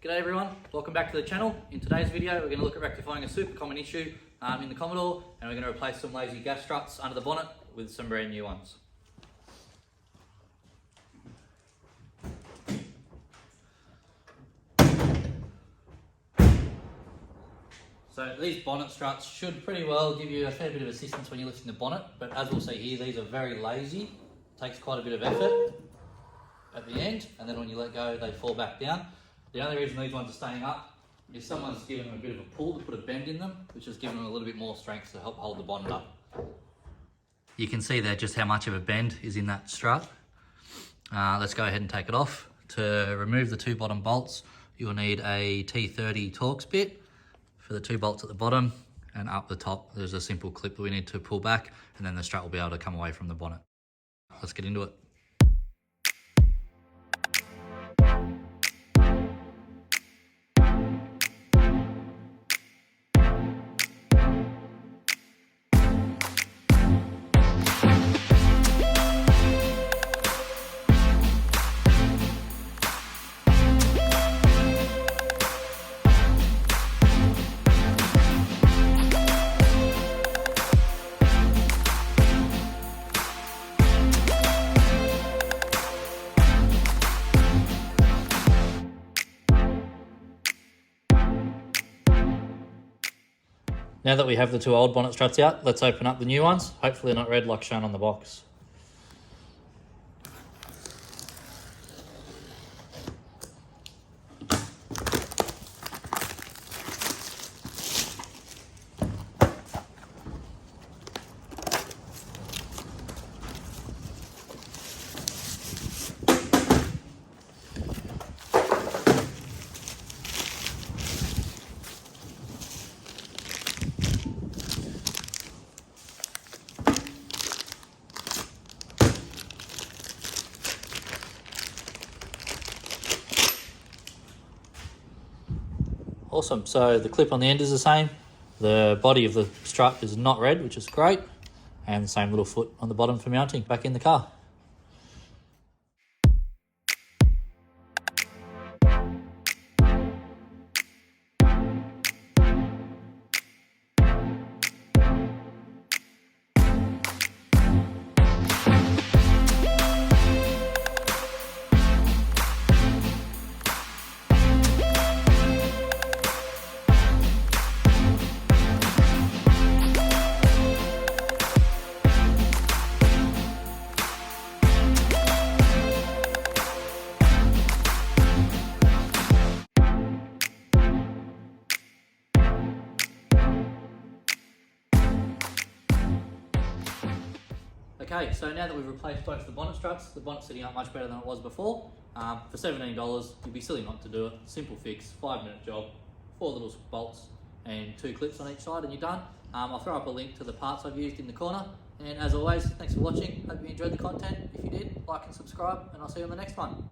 G'day everyone, welcome back to the channel. In today's video we're going to look at rectifying a super common issue in the Commodore, and we're going to replace some lazy gas struts under the bonnet with some brand new ones. So these bonnet struts should pretty well give you a fair bit of assistance when you're lifting the bonnet, but as we'll see here, these are very lazy. Takes quite a bit of effort at the end, and then when you let go they fall back down. The only reason these ones are staying up is someone's given them a bit of a pull to put a bend in them, which has given them a little bit more strength to help hold the bonnet up. You can see there just how much of a bend is in that strut. Let's go ahead and take it off. To remove the two bottom bolts, you'll need a T30 Torx bit for the two bolts at the bottom, and up the top there's a simple clip that we need to pull back, and then the strut will be able to come away from the bonnet. Let's get into it. Now that we have the two old bonnet struts out, let's open up the new ones. Hopefully not red like shown on the box. Awesome, so the clip on the end is the same. The body of the strut is not red, which is great. And the same little foot on the bottom for mounting back in the car. Okay, so now that we've replaced both the bonnet struts, the bonnet's sitting up much better than it was before. For $17, you'd be silly not to do it. Simple fix, 5-minute job, 4 little bolts and 2 clips on each side and you're done. I'll throw up a link to the parts I've used in the corner. And as always, thanks for watching. Hope you enjoyed the content. If you did, like and subscribe, and I'll see you on the next one.